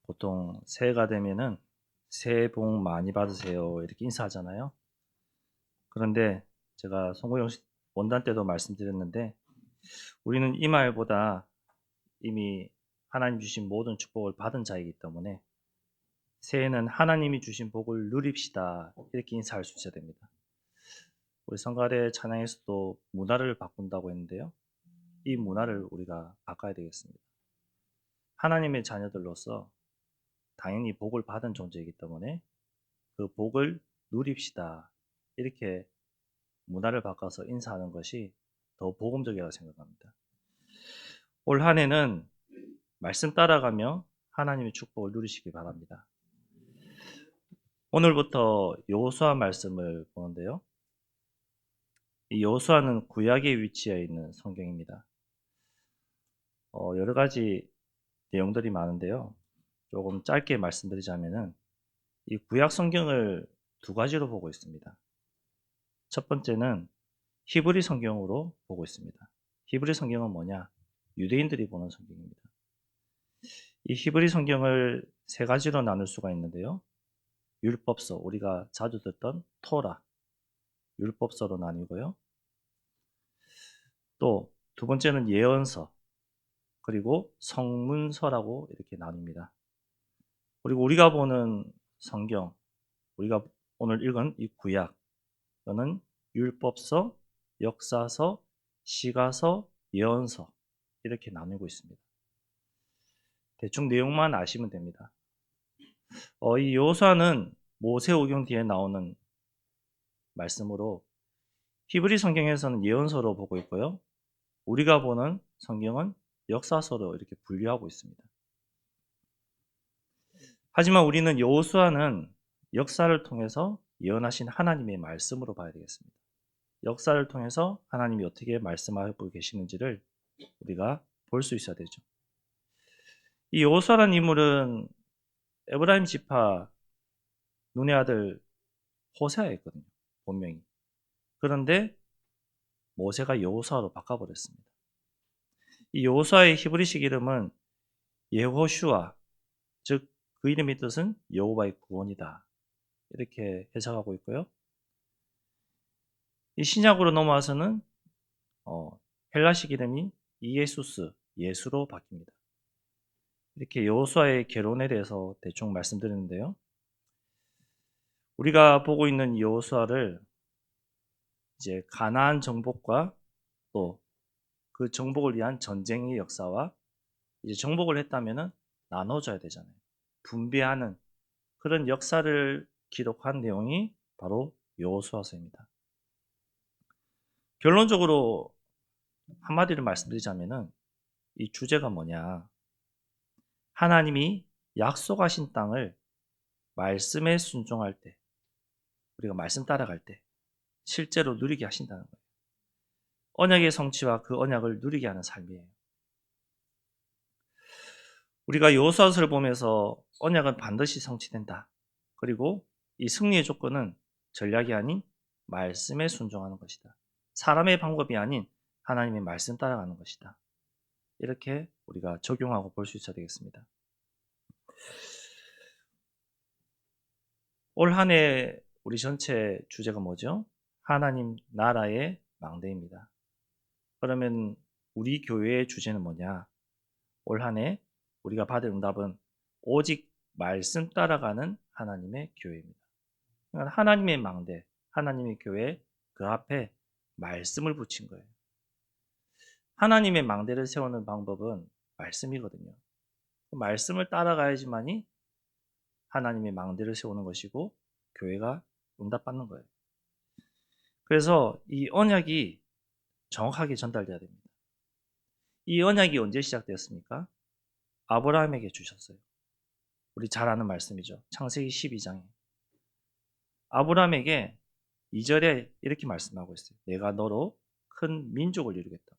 보통 새해가 되면은 새해 복 많이 받으세요 이렇게 인사하잖아요. 그런데 제가 송구영식 원단 때도 말씀드렸는데 우리는 이 말보다 이미 하나님 주신 모든 축복을 받은 자이기 때문에 새해는 하나님이 주신 복을 누립시다 이렇게 인사할 수 있어야 됩니다. 우리 성가대 찬양에서도 문화를 바꾼다고 했는데요. 이 문화를 우리가 바꿔야 되겠습니다. 하나님의 자녀들로서 당연히 복을 받은 존재이기 때문에 그 복을 누립시다. 이렇게 문화를 바꿔서 인사하는 것이 더 복음적이라고 생각합니다. 올 한 해는 말씀 따라가며 하나님의 축복을 누리시기 바랍니다. 오늘부터 여호수아 말씀을 보는데요. 이 여호수아는 구약에 위치해 있는 성경입니다. 여러 가지 내용들이 많은데요. 조금 짧게 말씀드리자면은 이 구약 성경을 두 가지로 보고 있습니다. 첫 번째는 히브리 성경으로 보고 있습니다. 히브리 성경은 뭐냐? 유대인들이 보는 성경입니다. 이 히브리 성경을 세 가지로 나눌 수가 있는데요. 율법서, 우리가 자주 듣던 토라, 율법서로 나뉘고요. 또 두 번째는 예언서, 그리고 성문서라고 이렇게 나뉩니다. 그리고 우리가 보는 성경, 우리가 오늘 읽은 이 구약, 이거는 율법서, 역사서, 시가서, 예언서 이렇게 나누고 있습니다. 대충 내용만 아시면 됩니다. 이 여호수아는 모세오경 뒤에 나오는 말씀으로 히브리 성경에서는 예언서로 보고 있고요. 우리가 보는 성경은 역사서로 이렇게 분류하고 있습니다. 하지만 우리는 여호수아는 역사를 통해서 예언하신 하나님의 말씀으로 봐야 되겠습니다. 역사를 통해서 하나님이 어떻게 말씀하고 계시는지를 우리가 볼 수 있어야 되죠. 이 여호수아라는 인물은 에브라임 지파 눈의 아들 호세아였거든요. 본명이. 그런데 모세가 여호수아로 바꿔버렸습니다. 이 여호수아의 히브리식 이름은 예호슈아, 즉 그 이름의 뜻은 여호와의 구원이다. 이렇게 해석하고 있고요. 이 신약으로 넘어와서는 헬라식 이름이 이에수스, 예수로 바뀝니다. 이렇게 여호수아의 결혼에 대해서 대충 말씀드렸는데요. 우리가 보고 있는 여호수아를 이제 가나안 정복과 또 그 정복을 위한 전쟁의 역사와 이제 정복을 했다면은 나눠줘야 되잖아요. 분배하는 그런 역사를 기록한 내용이 바로 여호수아서입니다. 결론적으로 한마디로 말씀드리자면은 이 주제가 뭐냐? 하나님이 약속하신 땅을 말씀에 순종할 때, 우리가 말씀 따라갈 때 실제로 누리게 하신다는 거예요. 언약의 성취와 그 언약을 누리게 하는 삶이에요. 우리가 여호수아서를 보면서 언약은 반드시 성취된다. 그리고 이 승리의 조건은 전략이 아닌 말씀에 순종하는 것이다. 사람의 방법이 아닌 하나님의 말씀 따라가는 것이다. 이렇게 우리가 적용하고 볼 수 있어야 되겠습니다. 올 한 해 우리 전체 주제가 뭐죠? 하나님 나라의 망대입니다. 그러면 우리 교회의 주제는 뭐냐? 올 한 해 우리가 받을 응답은 오직 말씀 따라가는 하나님의 교회입니다. 그러니까 하나님의 망대, 하나님의 교회 그 앞에 말씀을 붙인 거예요. 하나님의 망대를 세우는 방법은 말씀이거든요. 그 말씀을 따라가야지만이 하나님의 망대를 세우는 것이고 교회가 응답받는 거예요. 그래서 이 언약이 정확하게 전달돼야 됩니다. 이 언약이 언제 시작되었습니까? 아브라함에게 주셨어요. 우리 잘 아는 말씀이죠. 창세기 12장에. 아브라함에게 2절에 이렇게 말씀하고 있어요. 내가 너로 큰 민족을 이루겠다고.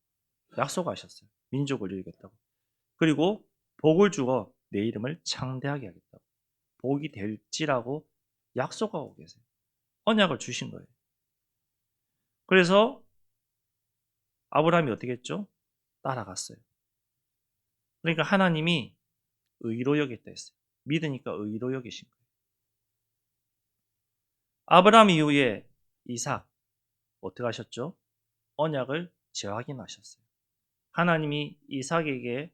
약속하셨어요. 민족을 이루겠다고. 그리고 복을 주어 내 이름을 창대하게 하겠다고. 복이 될지라고 약속하고 계세요. 언약을 주신 거예요. 그래서 아브라함이 어떻게 했죠? 따라갔어요. 그러니까 하나님이 의로 여겼다 했어요. 믿으니까 의로 여기신 거예요. 아브라함 이후에 이삭 어떻게 하셨죠? 언약을 재확인하셨어요. 하나님이 이삭에게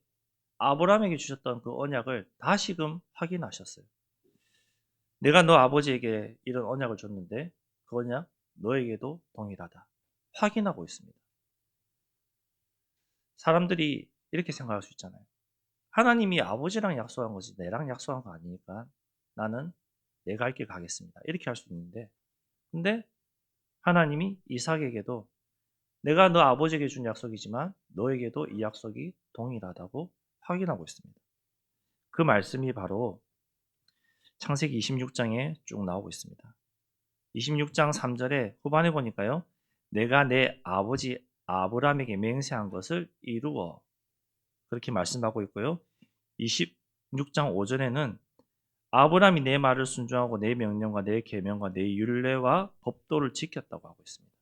아브라함에게 주셨던 그 언약을 다시금 확인하셨어요. 내가 너 아버지에게 이런 언약을 줬는데 그 언약 너에게도 동일하다. 확인하고 있습니다. 사람들이 이렇게 생각할 수 있잖아요. 하나님이 아버지랑 약속한 거지 내랑 약속한 거 아니니까 나는 내 갈 길 가겠습니다. 이렇게 할 수 있는데 근데 하나님이 이삭에게도 내가 너 아버지에게 준 약속이지만 너에게도 이 약속이 동일하다고 확인하고 있습니다. 그 말씀이 바로 창세기 26장에 쭉 나오고 있습니다. 26장 3절에 후반에 보니까요. 내가 내 아버지 아브라함에게 맹세한 것을 이루어 그렇게 말씀하고 있고요. 26장 5절에는 아브라함이 내 말을 순종하고 내 명령과 내 계명과 내 율례와 법도를 지켰다고 하고 있습니다.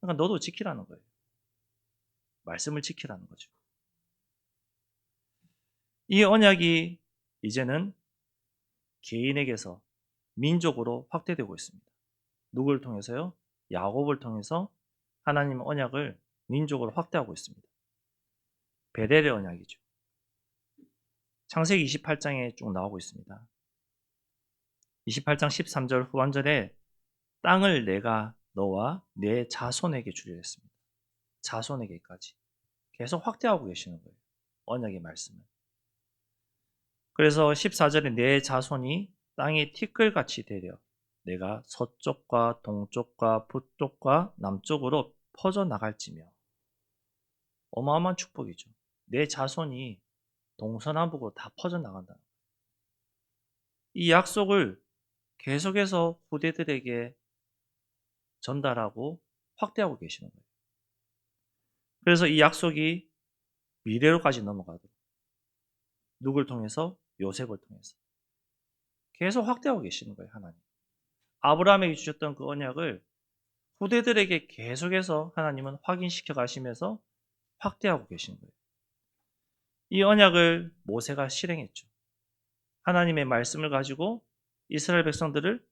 그러니까 너도 지키라는 거예요. 말씀을 지키라는 거죠. 이 언약이 이제는 개인에게서 민족으로 확대되고 있습니다. 누구를 통해서요? 야곱을 통해서 하나님 언약을 민족으로 확대하고 있습니다. 베델의 언약이죠. 창세기 28장에 쭉 나오고 있습니다. 28장 13절 후반절에 땅을 내가 너와 내 자손에게 주리라 했습니다. 자손에게까지 계속 확대하고 계시는 거예요. 언약의 말씀을. 그래서 14절에 내 자손이 땅의 티끌같이 되려 내가 서쪽과 동쪽과 북쪽과 남쪽으로 퍼져나갈지며 어마어마한 축복이죠. 내 자손이 동서남북으로 다 퍼져나간다. 이 약속을 계속해서 후대들에게 전달하고 확대하고 계시는 거예요. 그래서 이 약속이 미래로까지 넘어가도록 누굴 통해서? 요셉을 통해서 계속 확대하고 계시는 거예요. 하나님. 아브라함에게 주셨던 그 언약을 후대들에게 계속해서 하나님은 확인시켜 가시면서 확대하고 계시는 거예요. 이 언약을 모세가 실행했죠. 하나님의 말씀을 가지고 이스라엘 백성들을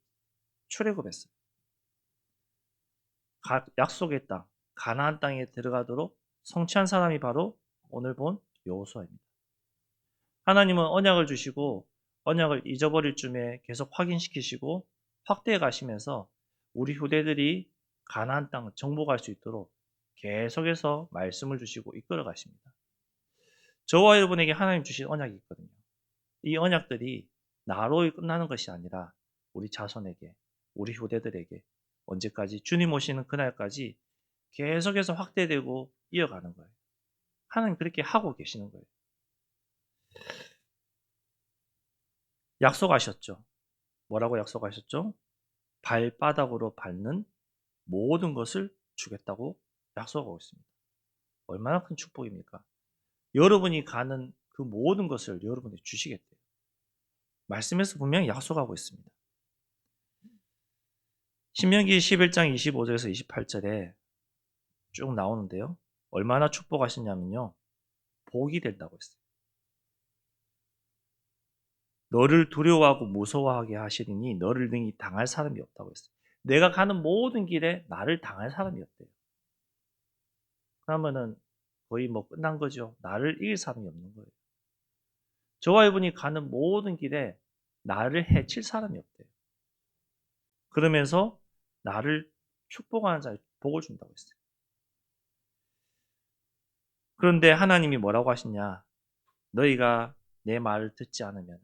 출애굽했어요. 약속의 땅, 가나안 땅에 들어가도록 성취한 사람이 바로 오늘 본 여호수아입니다. 하나님은 언약을 주시고 언약을 잊어버릴 쯤에 계속 확인시키시고 확대해 가시면서 우리 후대들이 가나안 땅을 정복할 수 있도록 계속해서 말씀을 주시고 이끌어 가십니다. 저와 여러분에게 하나님 주신 언약이 있거든요. 이 언약들이 나로 끝나는 것이 아니라 우리 자손에게, 우리 후대들에게 언제까지 주님 오시는 그날까지 계속해서 확대되고 이어가는 거예요. 하나님 그렇게 하고 계시는 거예요. 약속하셨죠. 뭐라고 약속하셨죠? 발바닥으로 밟는 모든 것을 주겠다고 약속하고 있습니다. 얼마나 큰 축복입니까? 여러분이 가는 그 모든 것을 여러분에게 주시겠대요. 말씀에서 분명히 약속하고 있습니다. 신명기 11장 25절에서 28절에 쭉 나오는데요. 얼마나 축복하셨냐면요. 복이 된다고 했어요. 너를 두려워하고 무서워하게 하시리니 너를 능히 당할 사람이 없다고 했어요. 내가 가는 모든 길에 나를 당할 사람이 없대요. 그러면은 거의 뭐 끝난 거죠. 나를 이길 사람이 없는 거예요. 저와 이분이 가는 모든 길에 나를 해칠 사람이 없대요. 그러면서 나를 축복하는 자에 복을 준다고 했어요. 그런데 하나님이 뭐라고 하시냐? 너희가 내 말을 듣지 않으면,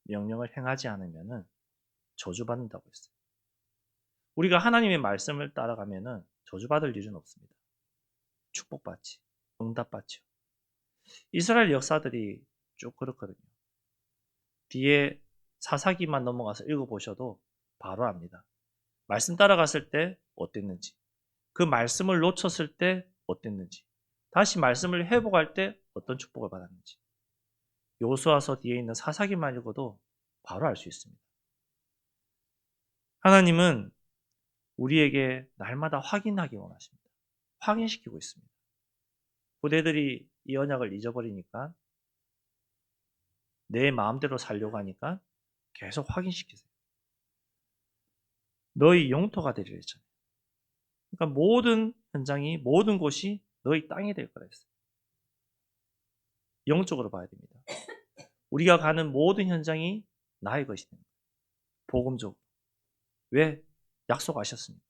명령을 행하지 않으면 저주받는다고 했어요. 우리가 하나님의 말씀을 따라가면 저주받을 일은 없습니다. 축복받지, 응답받죠. 이스라엘 역사들이 쭉 그렇거든요. 뒤에 사사기만 넘어가서 읽어보셔도 바로 압니다. 말씀 따라갔을 때 어땠는지, 그 말씀을 놓쳤을 때 어땠는지, 다시 말씀을 회복할 때 어떤 축복을 받았는지. 여호수아서 뒤에 있는 사사기만 읽어도 바로 알 수 있습니다. 하나님은 우리에게 날마다 확인하기 원하십니다. 확인시키고 있습니다. 후대들이 이 언약을 잊어버리니까 내 마음대로 살려고 하니까 계속 확인시키세요. 너희 영토가 되리라 했잖아요. 그러니까 모든 현장이, 모든 곳이 너희 땅이 될 거라 했어요. 영적으로 봐야 됩니다. 우리가 가는 모든 현장이 나의 것이 됩니다. 복음적으로. 왜? 약속하셨습니다.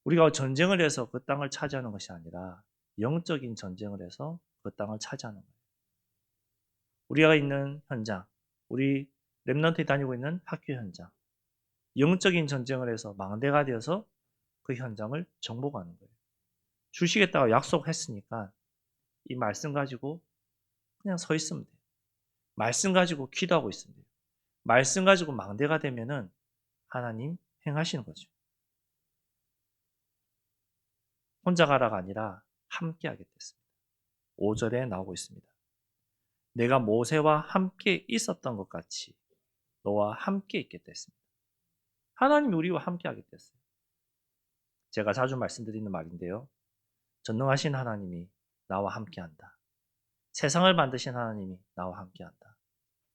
우리가 전쟁을 해서 그 땅을 차지하는 것이 아니라 영적인 전쟁을 해서 그 땅을 차지하는 거예요. 우리가 있는 현장, 우리 렘넌트에 다니고 있는 학교 현장, 영적인 전쟁을 해서 망대가 되어서 그 현장을 정복하는 거예요. 주시겠다고 약속했으니까 이 말씀 가지고 그냥 서 있으면 돼요. 말씀 가지고 기도하고 있으면 돼요. 말씀 가지고 망대가 되면은 하나님 행하시는 거죠. 혼자 가라가 아니라 함께 하게 됐습니다. 5절에 나오고 있습니다. 내가 모세와 함께 있었던 것 같이 너와 함께 있겠다 했습니다. 하나님이 우리와 함께 하게 됐어요. 제가 자주 말씀드리는 말인데요. 전능하신 하나님이 나와 함께 한다. 세상을 만드신 하나님이 나와 함께 한다.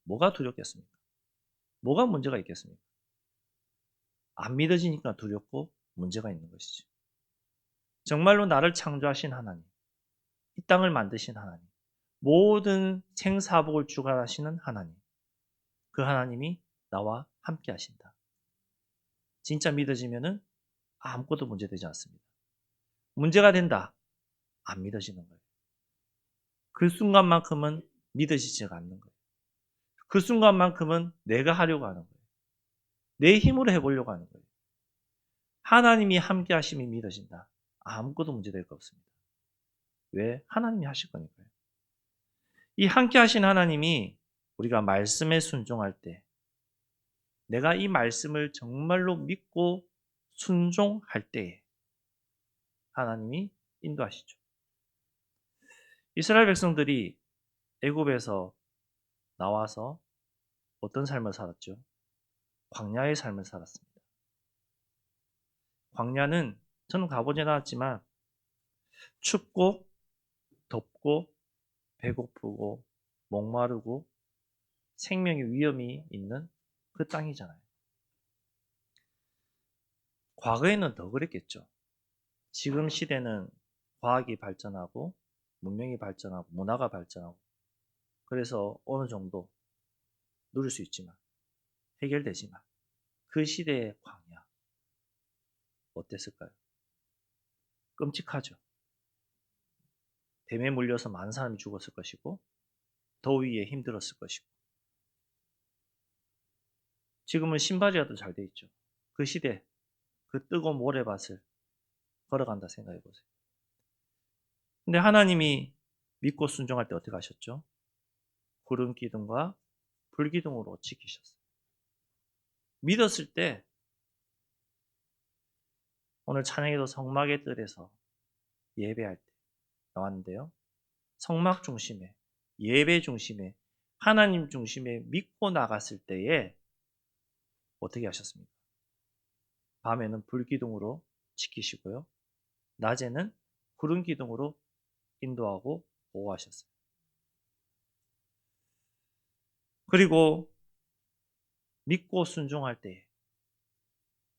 뭐가 두렵겠습니까? 뭐가 문제가 있겠습니까? 안 믿어지니까 두렵고 문제가 있는 것이죠. 정말로 나를 창조하신 하나님, 이 땅을 만드신 하나님, 모든 생사복을 주관하시는 하나님, 그 하나님이 나와 함께 하신다. 진짜 믿어지면은 아무것도 문제되지 않습니다. 문제가 된다. 안 믿어지는 거예요. 그 순간만큼은 믿어지지가 않는 거예요. 그 순간만큼은 내가 하려고 하는 거예요. 내 힘으로 해보려고 하는 거예요. 하나님이 함께 하심이 믿어진다. 아무것도 문제될 거 없습니다. 왜? 하나님이 하실 거니까요. 이 함께 하신 하나님이 우리가 말씀에 순종할 때 내가 이 말씀을 정말로 믿고 순종할 때에 하나님이 인도하시죠. 이스라엘 백성들이 애굽에서 나와서 어떤 삶을 살았죠? 광야의 삶을 살았습니다. 광야는 저는 가보진 않았지만 춥고 덥고 배고프고 목마르고 생명의 위험이 있는 그 땅이잖아요. 과거에는 더 그랬겠죠. 지금 시대는 과학이 발전하고 문명이 발전하고 문화가 발전하고 그래서 어느 정도 누릴 수 있지만 해결되지만 그 시대의 광야 어땠을까요? 끔찍하죠. 뱀에 물려서 많은 사람이 죽었을 것이고 더위에 힘들었을 것이고 지금은 신발이라도 잘 돼 있죠. 그 시대 그 뜨거운 모래밭을 걸어간다 생각해 보세요. 근데 하나님이 믿고 순종할 때 어떻게 하셨죠? 구름 기둥과 불 기둥으로 지키셨어요. 믿었을 때 오늘 찬양에도 성막의 뜰에서 예배할 때 나왔는데요. 성막 중심에 예배 중심에 하나님 중심에 믿고 나갔을 때에 어떻게 하셨습니까? 밤에는 불 기둥으로 지키시고요. 낮에는 구름 기둥으로 인도하고 보호하셨어요. 그리고 믿고 순종할 때에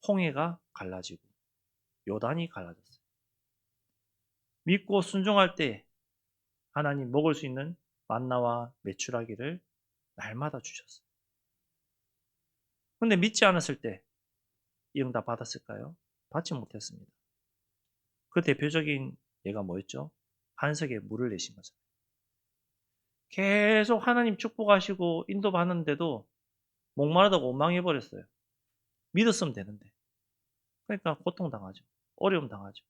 홍해가 갈라지고 요단이 갈라졌어요. 믿고 순종할 때 하나님 먹을 수 있는 만나와 메추라기를 날마다 주셨어요. 근데 믿지 않았을 때 이 응답 받았을까요? 받지 못했습니다. 그 대표적인 예가 뭐였죠? 반석에 물을 내신 거죠. 계속 하나님 축복하시고 인도받는데도 목마르다고 원망해버렸어요. 믿었으면 되는데. 그러니까 고통당하죠. 어려움 당하죠.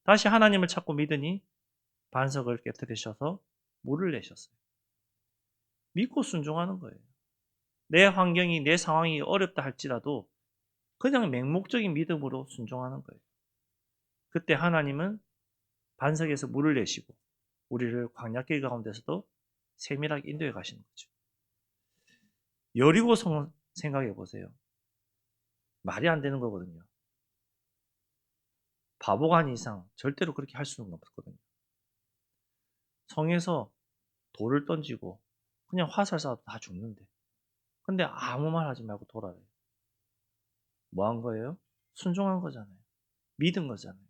다시 하나님을 찾고 믿으니 반석을 깨뜨리셔서 물을 내셨어요. 믿고 순종하는 거예요. 내 환경이, 내 상황이 어렵다 할지라도 그냥 맹목적인 믿음으로 순종하는 거예요. 그때 하나님은 반석에서 물을 내시고 우리를 광야길 가운데서도 세밀하게 인도해 가시는 거죠. 여리고성 생각해 보세요. 말이 안 되는 거거든요. 바보가 아닌 이상 절대로 그렇게 할 수는 없거든요. 성에서 돌을 던지고 그냥 화살 쏴도 다 죽는데. 근데 아무 말 하지 말고 돌아래요. 뭐 한 거예요? 순종한 거잖아요. 믿은 거잖아요.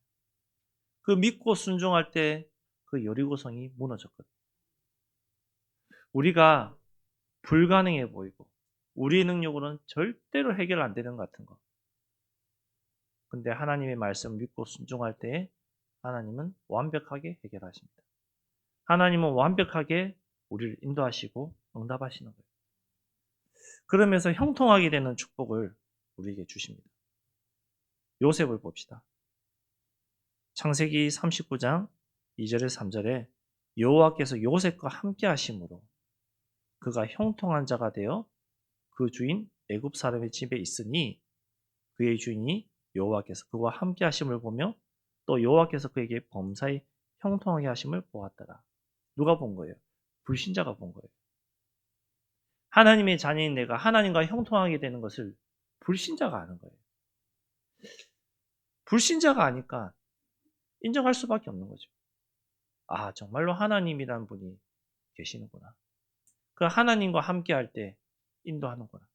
그 믿고 순종할 때 그 여리고성이 무너졌거든요. 우리가 불가능해 보이고 우리의 능력으로는 절대로 해결 안 되는 것 같은 거. 근데 하나님의 말씀을 믿고 순종할 때 하나님은 완벽하게 해결하십니다. 하나님은 완벽하게 우리를 인도하시고 응답하시는 거예요. 그러면서 형통하게 되는 축복을 우리에게 주십니다. 요셉을 봅시다. 창세기 39장 2절에 3절에 여호와께서 요셉과 함께 하심으로 그가 형통한 자가 되어 그 주인 애굽 사람의 집에 있으니 그의 주인이 여호와께서 그와 함께 하심을 보며 또 여호와께서 그에게 범사에 형통하게 하심을 보았더라. 누가 본 거예요? 불신자가 본 거예요. 하나님의 자녀인 내가 하나님과 형통하게 되는 것을 불신자가 아는 거예요. 불신자가 아니까 인정할 수밖에 없는 거죠. 아, 정말로 하나님이라는 분이 계시는구나. 그 하나님과 함께 할 때 인도하는구나.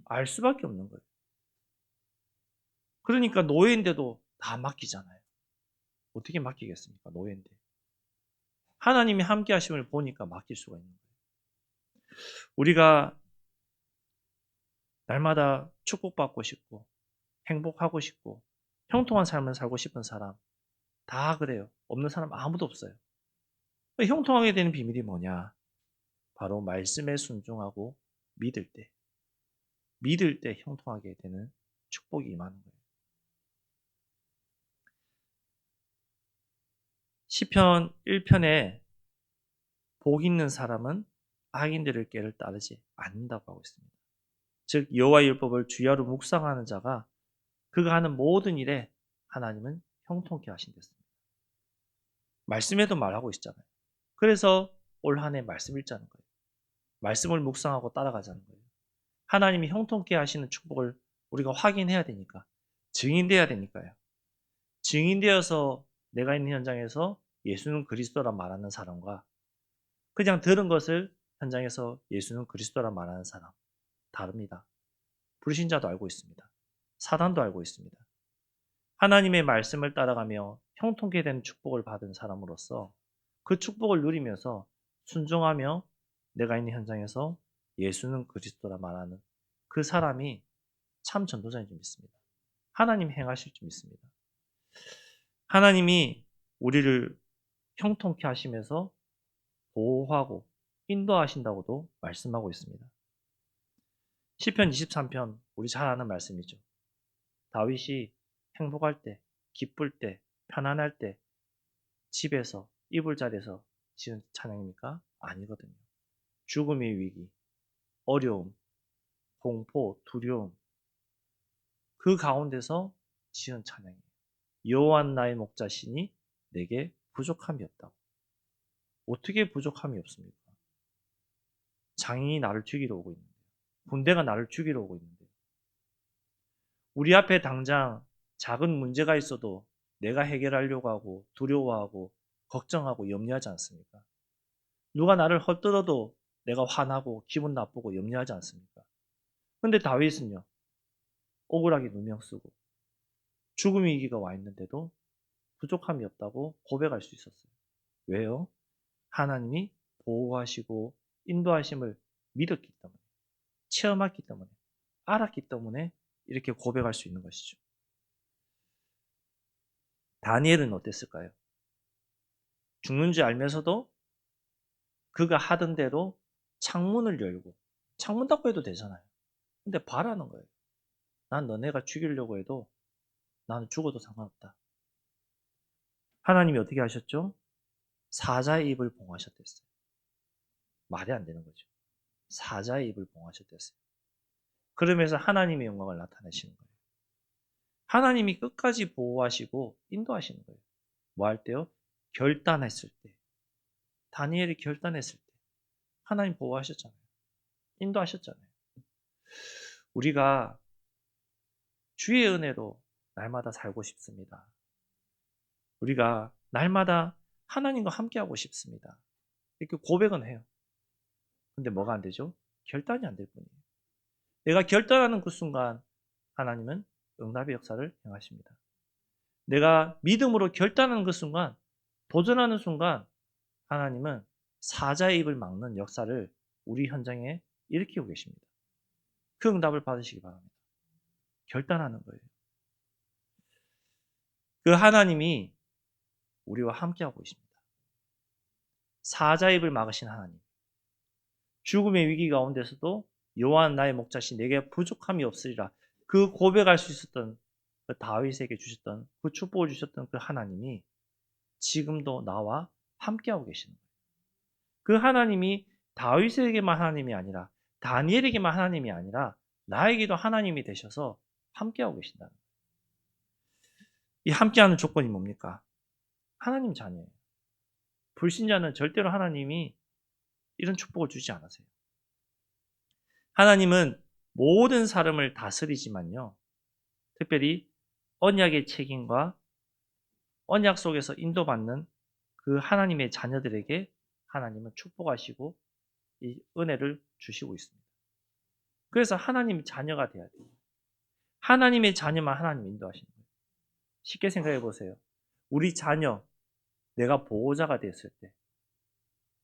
알 수밖에 없는 거예요. 그러니까 노예인데도 다 맡기잖아요. 어떻게 맡기겠습니까? 노예인데. 하나님이 함께 하심을 보니까 맡길 수가 있는 거예요. 우리가 날마다 축복받고 싶고 행복하고 싶고 형통한 삶을 살고 싶은 사람 다 그래요. 없는 사람 아무도 없어요. 형통하게 되는 비밀이 뭐냐? 바로 말씀에 순종하고 믿을 때 형통하게 되는 축복이 임하는 거예요. 시편 1편에 복 있는 사람은 악인들의 꾀를 따르지 않는다고 하고 있습니다. 즉 여호와의 율법을 주야로 묵상하는 자가 그가 하는 모든 일에 하나님은 형통케 하신댔습니다. 말씀에도 말하고 있잖아요. 그래서 올 한 해 말씀 읽자는 거예요. 말씀을 묵상하고 따라가자는 거예요. 하나님이 형통케 하시는 축복을 우리가 확인해야 되니까 증인돼야 되니까요. 증인되어서 내가 있는 현장에서 예수는 그리스도라 말하는 사람과 그냥 들은 것을 현장에서 예수는 그리스도라 말하는 사람 다릅니다. 불신자도 알고 있습니다. 사단도 알고 있습니다. 하나님의 말씀을 따라가며 형통케 된 축복을 받은 사람으로서 그 축복을 누리면서 순종하며 내가 있는 현장에서 예수는 그리스도라 말하는 그 사람이 참 전도자인 줄 믿습니다. 하나님 행하실 줄 믿습니다. 하나님이 우리를 형통케 하시면서 보호하고 인도하신다고도 말씀하고 있습니다. 시편 23편 우리 잘 아는 말씀이죠. 다윗이 행복할 때, 기쁠 때, 편안할 때 집에서 이불 자리에서 지은 찬양입니까? 아니거든요. 죽음의 위기, 어려움, 공포, 두려움 그 가운데서 지은 찬양이에요. 여호와 나의 목자시니 내게 부족함이 없다고. 어떻게 부족함이 없습니까? 장인이 나를 죽이러 오고 있는데, 군대가 나를 죽이러 오고 있는데, 우리 앞에 당장 작은 문제가 있어도 내가 해결하려고 하고 두려워하고 걱정하고 염려하지 않습니까? 누가 나를 헛들어도 내가 화나고 기분 나쁘고 염려하지 않습니까? 근데 다윗은요, 억울하게 누명 쓰고 죽음의 위기가 와 있는데도 부족함이 없다고 고백할 수 있었어요. 왜요? 하나님이 보호하시고 인도하심을 믿었기 때문에, 체험했기 때문에, 알았기 때문에 이렇게 고백할 수 있는 것이죠. 다니엘은 어땠을까요? 죽는 줄 알면서도 그가 하던 대로 창문을 열고, 창문 닫고 해도 되잖아요. 근데 바라는 거예요. 난 너네가 죽이려고 해도 나는 죽어도 상관없다. 하나님이 어떻게 하셨죠? 사자의 입을 봉하셨댔어요. 말이 안 되는 거죠. 사자의 입을 봉하셨댔어요. 그러면서 하나님의 영광을 나타내시는 거예요. 하나님이 끝까지 보호하시고 인도하시는 거예요. 뭐 할 때요? 결단했을 때. 다니엘이 결단했을 때. 하나님 보호하셨잖아요. 인도하셨잖아요. 우리가 주의 은혜로 날마다 살고 싶습니다. 우리가 날마다 하나님과 함께하고 싶습니다. 이렇게 고백은 해요. 근데 뭐가 안 되죠? 결단이 안 될 뿐이에요. 내가 결단하는 그 순간 하나님은 응답의 역사를 행하십니다. 내가 믿음으로 결단하는 그 순간, 도전하는 순간 하나님은 사자의 입을 막는 역사를 우리 현장에 일으키고 계십니다. 그 응답을 받으시기 바랍니다. 결단하는 거예요. 그 하나님이 우리와 함께하고 있습니다. 사자의 입을 막으신 하나님. 죽음의 위기 가운데서도 여호와는 나의 목자시 내게 부족함이 없으리라. 그 고백할 수 있었던 그 다윗에게 주셨던 그 축복을 주셨던 그 하나님이 지금도 나와 함께하고 계시는 거예요. 그 하나님이 다윗에게만 하나님이 아니라 다니엘에게만 하나님이 아니라 나에게도 하나님이 되셔서 함께하고 계신다는 거예요. 이 함께하는 조건이 뭡니까? 하나님 자녀예요. 불신자는 절대로 하나님이 이런 축복을 주지 않으세요. 하나님은 모든 사람을 다스리지만요. 특별히 언약의 책임과 언약 속에서 인도받는 그 하나님의 자녀들에게 하나님은 축복하시고 이 은혜를 주시고 있습니다. 그래서 하나님의 자녀가 돼야 돼요. 하나님의 자녀만 하나님 인도하시는 거예요. 쉽게 생각해 보세요. 우리 자녀, 내가 보호자가 됐을 때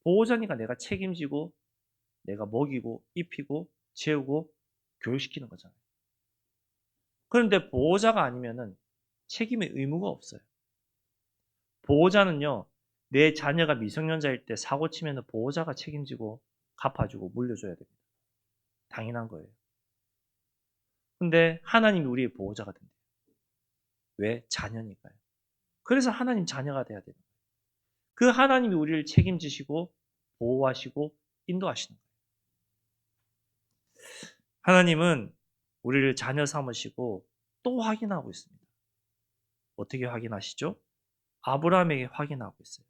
보호자니까 내가 책임지고 내가 먹이고 입히고 재우고 교육시키는 거잖아요. 그런데 보호자가 아니면은 책임의 의무가 없어요. 보호자는요, 내 자녀가 미성년자일 때 사고 치면 보호자가 책임지고 갚아주고 물려줘야 됩니다. 당연한 거예요. 근데 하나님이 우리의 보호자가 된대요. 왜? 자녀니까요. 그래서 하나님 자녀가 돼야 돼요. 그 하나님이 우리를 책임지시고 보호하시고 인도하시는 거예요. 하나님은 우리를 자녀 삼으시고 또 확인하고 있습니다. 어떻게 확인하시죠? 아브라함에게 확인하고 있어요.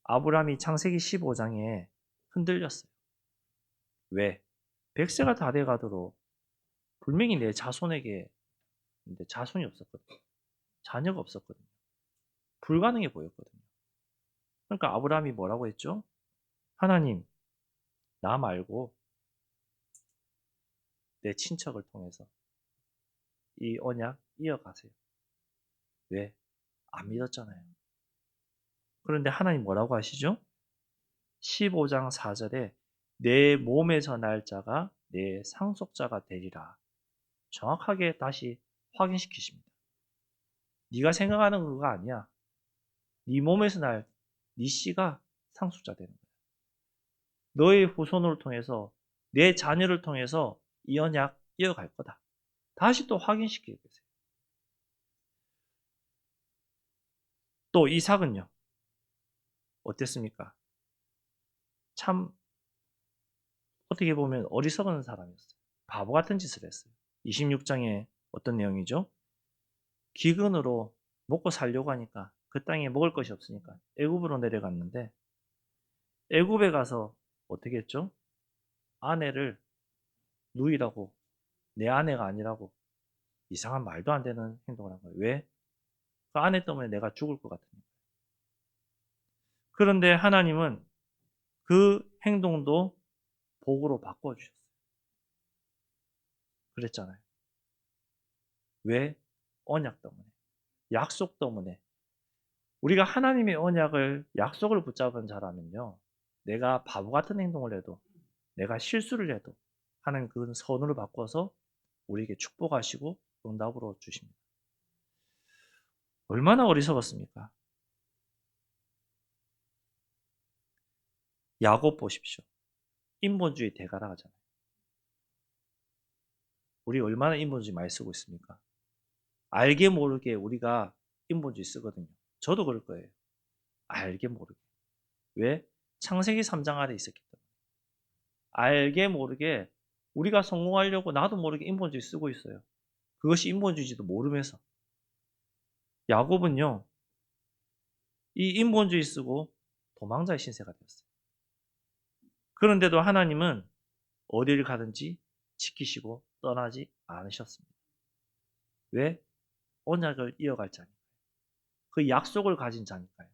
아브라함이 창세기 15장에 흔들렸어요. 왜? 100세가 다 돼가도록 분명히 내 자손에게 근데 자손이 없었거든요. 자녀가 없었거든요. 불가능해 보였거든요. 그러니까 아브라함이 뭐라고 했죠? 하나님, 나 말고 내 친척을 통해서 이 언약 이어가세요. 왜? 안 믿었잖아요. 그런데 하나님 뭐라고 하시죠? 15장 4절에 내 몸에서 날 자가 내 상속자가 되리라. 정확하게 다시 확인시키십니다. 네가 생각하는 그거 아니야. 네 몸에서 날 네 씨가 상속자 되는 거야. 너의 후손을 통해서 내 자녀를 통해서 이 언약 이어갈 거다. 다시 또 확인시키고 계세요. 또 이삭은요. 어땠습니까? 참 어떻게 보면 어리석은 사람이었어요. 바보 같은 짓을 했어요. 26장에 어떤 내용이죠? 기근으로 먹고 살려고 하니까 그 땅에 먹을 것이 없으니까 애굽으로 내려갔는데 애굽에 가서 어떻게 했죠? 아내를 누이라고 내 아내가 아니라고 이상한 말도 안 되는 행동을 한 거예요. 왜? 그 아내 때문에 내가 죽을 것 같으니까. 그런데 하나님은 그 행동도 복으로 바꿔주셨어요. 그랬잖아요. 왜? 언약 때문에. 약속 때문에. 우리가 하나님의 언약을, 약속을 붙잡은 자라면요. 내가 바보 같은 행동을 해도, 내가 실수를 해도 하는 그 선으로 바꿔서 우리에게 축복하시고 응답으로 주십니다. 얼마나 어리석었습니까? 야곱 보십시오. 인본주의 대가라 하잖아요. 우리 얼마나 인본주의 많이 쓰고 있습니까? 알게 모르게 우리가 인본주의 쓰거든요. 저도 그럴 거예요. 알게 모르게. 왜? 창세기 3장 아래 있었기 때문에. 알게 모르게 우리가 성공하려고 나도 모르게 인본주의 쓰고 있어요. 그것이 인본주의지도 모르면서. 야곱은요. 이 인본주의 쓰고 도망자의 신세가 되었어요. 그런데도 하나님은 어디를 가든지 지키시고 떠나지 않으셨습니다. 왜? 언약을 이어갈 자니까요. 그 약속을 가진 자니까요.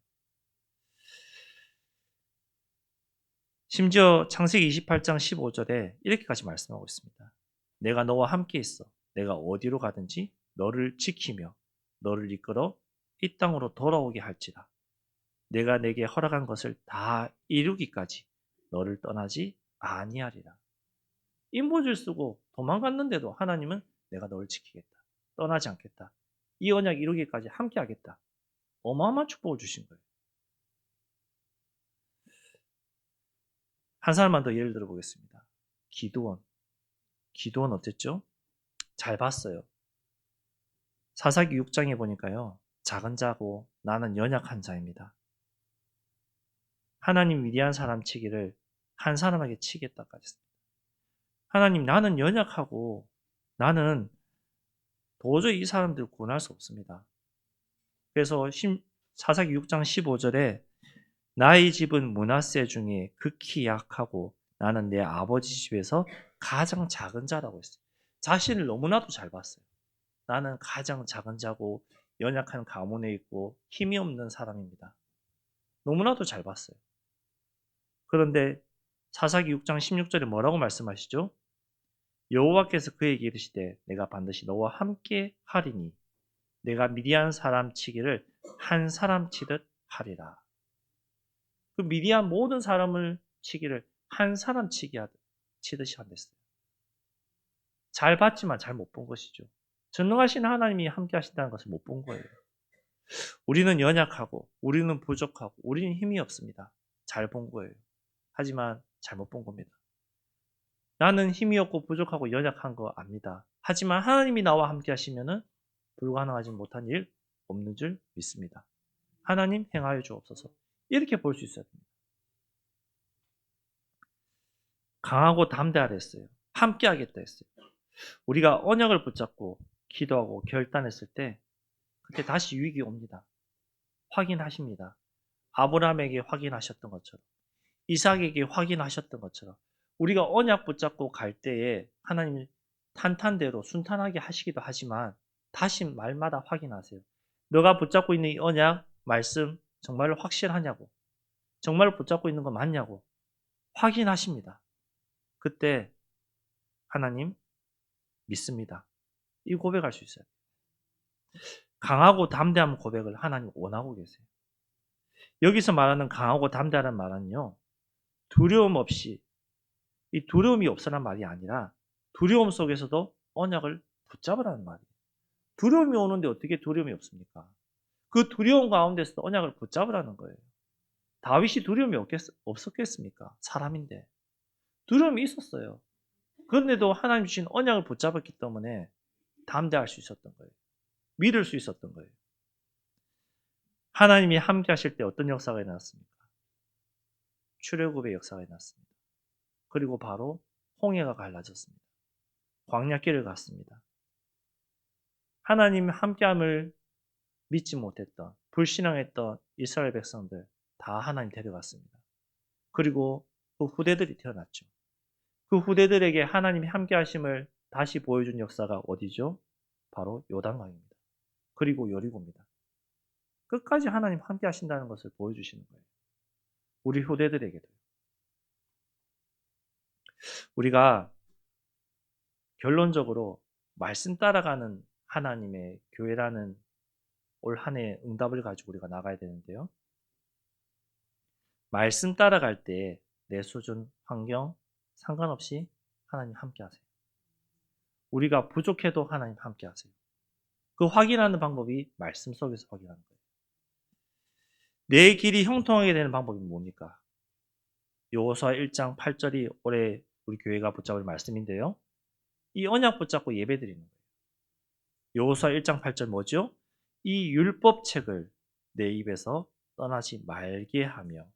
심지어 창세기 28장 15절에 이렇게까지 말씀하고 있습니다. 내가 너와 함께 있어. 내가 어디로 가든지 너를 지키며 너를 이끌어 이 땅으로 돌아오게 할지라. 내가 내게 허락한 것을 다 이루기까지 너를 떠나지 아니하리라. 인보줄 쓰고 도망갔는데도 하나님은 내가 너를 지키겠다. 떠나지 않겠다. 이 언약 이루기까지 함께 하겠다. 어마어마한 축복을 주신 거예요. 한 사람만 더 예를 들어 보겠습니다. 기드온. 기드온 어땠죠? 잘 봤어요. 사사기 6장에 보니까요. 작은 자고 나는 연약한 자입니다. 하나님 위대한 사람 치기를 한 사람에게 치겠다까지 했습니다. 하나님 나는 연약하고 나는 도저히 이 사람들을 구원할 수 없습니다. 그래서 사사기 6장 15절에 나의 집은 므낫세 중에 극히 약하고 나는 내 아버지 집에서 가장 작은 자라고 했어요. 자신을 너무나도 잘 봤어요. 나는 가장 작은 자고 연약한 가문에 있고 힘이 없는 사람입니다. 너무나도 잘 봤어요. 그런데 사사기 6장 16절에 뭐라고 말씀하시죠? 여호와께서 그에게 이르시되 내가 반드시 너와 함께 하리니 내가 미디안 사람 치기를 한 사람 치듯 하리라. 그 미디안 모든 사람을 치기를 한 사람 치듯이 한댔어요. 잘 봤지만 잘 못 본 것이죠. 전능하신 하나님이 함께 하신다는 것을 못 본 거예요. 우리는 연약하고 우리는 부족하고 우리는 힘이 없습니다. 잘 본 거예요. 하지만 잘못 본 겁니다. 나는 힘이 없고 부족하고 연약한 거 압니다. 하지만 하나님이 나와 함께 하시면은 불가능하지 못한 일 없는 줄 믿습니다. 하나님 행하여 주옵소서. 이렇게 볼 수 있어야 됩니다. 강하고 담대하라 했어요. 함께 하겠다 했어요. 우리가 언약을 붙잡고 기도하고 결단했을 때 그때 다시 위기 옵니다. 확인하십니다. 아브라함에게 확인하셨던 것처럼 이삭에게 확인하셨던 것처럼 우리가 언약 붙잡고 갈 때에 하나님이 탄탄대로 순탄하게 하시기도 하지만 다시 말마다 확인하세요. 너가 붙잡고 있는 이 언약 말씀 정말로 확실하냐고 정말로 붙잡고 있는 거 맞냐고 확인하십니다. 그때 하나님 믿습니다. 이 고백할 수 있어요. 강하고 담대한 고백을 하나님 원하고 계세요. 여기서 말하는 강하고 담대하는 말은요. 두려움 없이 이 두려움이 없으란 말이 아니라 두려움 속에서도 언약을 붙잡으라는 말이에요. 두려움이 오는데 어떻게 두려움이 없습니까? 그 두려움 가운데서도 언약을 붙잡으라는 거예요. 다윗이 두려움이 없었겠습니까? 사람인데. 두려움이 있었어요. 그런데도 하나님 주신 언약을 붙잡았기 때문에 담대할 수 있었던 거예요. 믿을 수 있었던 거예요. 하나님이 함께 하실 때 어떤 역사가 일어났습니까? 출애굽의 역사가 일어났습니다. 그리고 바로 홍해가 갈라졌습니다. 광야길을 갔습니다. 하나님 함께함을 믿지 못했던 불신앙했던 이스라엘 백성들 다 하나님 데려갔습니다. 그리고 그 후대들이 태어났죠. 그 후대들에게 하나님이 함께하심을 다시 보여준 역사가 어디죠? 바로 요단강입니다. 그리고 여리고입니다. 끝까지 하나님 함께하신다는 것을 보여주시는 거예요. 우리 후대들에게도. 우리가 결론적으로 말씀 따라가는 하나님의 교회라는 올 한 해 응답을 가지고 우리가 나가야 되는데요. 말씀 따라갈 때 내 수준, 환경 상관없이 하나님 함께 하세요. 우리가 부족해도 하나님 함께 하세요. 그 확인하는 방법이 말씀 속에서 확인하는 거예요. 내 길이 형통하게 되는 방법이 뭡니까? 여호수아 1장 8절이 올해 우리 교회가 붙잡을 말씀인데요. 이 언약 붙잡고 예배드리는 거예요. 여호수아 1장 8절 뭐죠? 이 율법책을 내 입에서 떠나지 말게 하며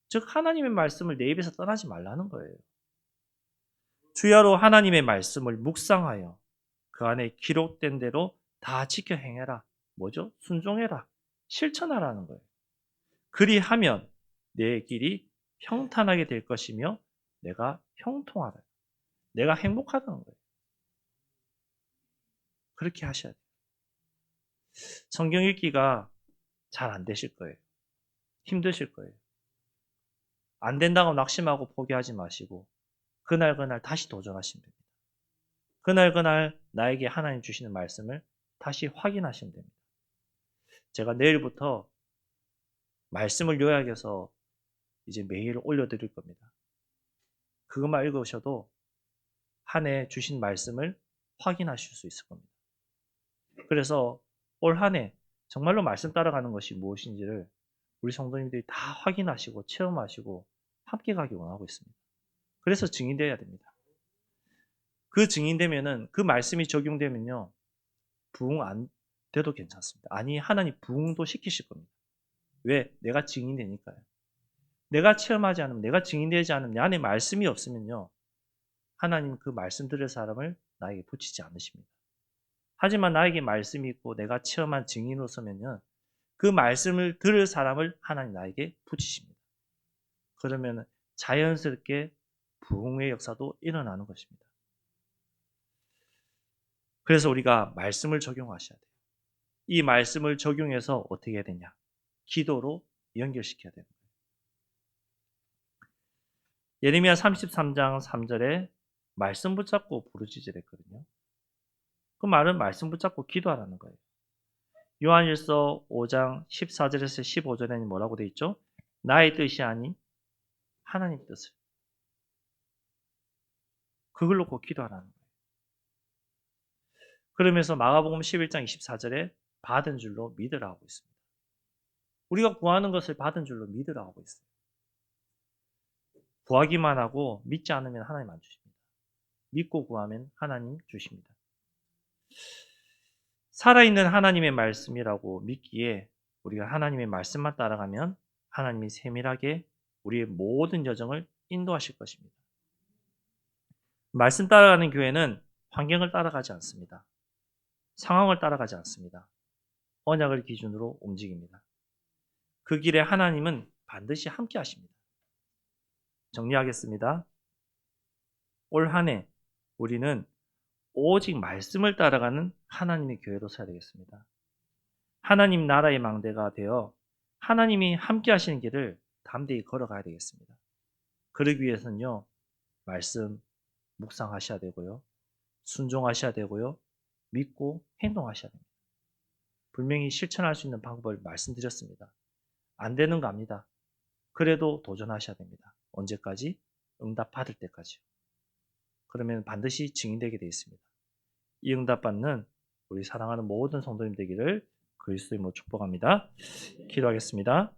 즉 하나님의 말씀을 내 입에서 떠나지 말라는 거예요. 주야로 하나님의 말씀을 묵상하여 그 안에 기록된 대로 다 지켜 행해라. 뭐죠? 순종해라. 실천하라는 거예요. 그리하면 내 길이 평탄하게 될 것이며 내가 형통하다. 내가 행복하다는 거예요. 그렇게 하셔야 돼요. 성경 읽기가 잘 안 되실 거예요. 힘드실 거예요. 안 된다고 낙심하고 포기하지 마시고 그날 다시 도전하시면 됩니다. 그날 나에게 하나님 주시는 말씀을 다시 확인하시면 됩니다. 제가 내일부터 말씀을 요약해서 이제 매일 올려드릴 겁니다. 그것만 읽으셔도 한 해 주신 말씀을 확인하실 수 있을 겁니다. 그래서 올 한 해 정말로 말씀 따라가는 것이 무엇인지를 우리 성도님들이 다 확인하시고 체험하시고 함께 가기 원하고 있습니다. 그래서 증인되어야 됩니다. 그 증인되면은 그 말씀이 적용되면요. 부흥 안 돼도 괜찮습니다. 아니 하나님 부흥도 시키실 겁니다. 왜? 내가 증인되니까요. 내가 체험하지 않으면 내가 증인되지 않으면 내 안에 말씀이 없으면요. 하나님 그 말씀 들을 사람을 나에게 붙이지 않으십니다. 하지만 나에게 말씀이 있고 내가 체험한 증인으로서면요. 그 말씀을 들을 사람을 하나님 나에게 붙이십니다. 그러면 자연스럽게 부흥의 역사도 일어나는 것입니다. 그래서 우리가 말씀을 적용하셔야 돼요. 이 말씀을 적용해서 어떻게 해야 되냐? 기도로 연결시켜야 되는 거예요. 예레미야 33장 3절에 말씀 붙잡고 부르짖으랬거든요. 그 말은 말씀 붙잡고 기도하라는 거예요. 요한일서 5장 14절에서 15절에는 뭐라고 되어 있죠? 나의 뜻이 아닌 하나님 뜻을. 그걸 놓고 기도하라는 거예요. 그러면서 마가복음 11장 24절에 받은 줄로 믿으라 하고 있습니다. 우리가 구하는 것을 받은 줄로 믿으라 하고 있어요. 구하기만 하고 믿지 않으면 하나님 안 주십니다. 믿고 구하면 하나님 주십니다. 살아있는 하나님의 말씀이라고 믿기에 우리가 하나님의 말씀만 따라가면 하나님이 세밀하게 우리의 모든 여정을 인도하실 것입니다. 말씀 따라가는 교회는 환경을 따라가지 않습니다. 상황을 따라가지 않습니다. 언약을 기준으로 움직입니다. 그 길에 하나님은 반드시 함께 하십니다. 정리하겠습니다. 올 한 해 우리는 오직 말씀을 따라가는 하나님의 교회로 서야 되겠습니다. 하나님 나라의 망대가 되어 하나님이 함께 하시는 길을 담대히 걸어가야 되겠습니다. 그러기 위해서는요. 말씀 묵상하셔야 되고요. 순종하셔야 되고요. 믿고 행동하셔야 됩니다. 분명히 실천할 수 있는 방법을 말씀드렸습니다. 안 되는 거 압니다. 그래도 도전하셔야 됩니다. 언제까지? 응답 받을 때까지요. 그러면 반드시 증인되게 되어 있습니다. 이 응답받는 우리 사랑하는 모든 성도님 되기를 그리스도의 이름으로 축복합니다. 기도하겠습니다.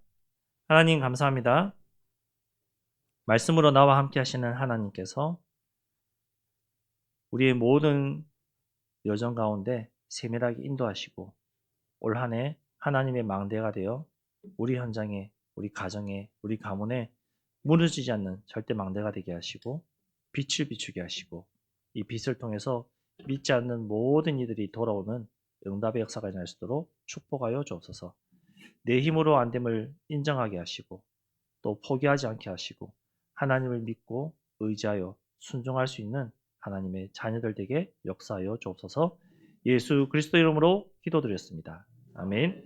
하나님 감사합니다. 말씀으로 나와 함께 하시는 하나님께서 우리의 모든 여정 가운데 세밀하게 인도하시고 올 한 해 하나님의 망대가 되어 우리 현장에, 우리 가정에, 우리 가문에 무너지지 않는 절대 망대가 되게 하시고 빛을 비추게 하시고 이 빛을 통해서 믿지 않는 모든 이들이 돌아오는 응답의 역사가 일어날 수 있도록 축복하여 주옵소서. 내 힘으로 안 됨을 인정하게 하시고 또 포기하지 않게 하시고 하나님을 믿고 의지하여 순종할 수 있는 하나님의 자녀들 되게 역사하여 주옵소서. 예수 그리스도 이름으로 기도드렸습니다. 아멘.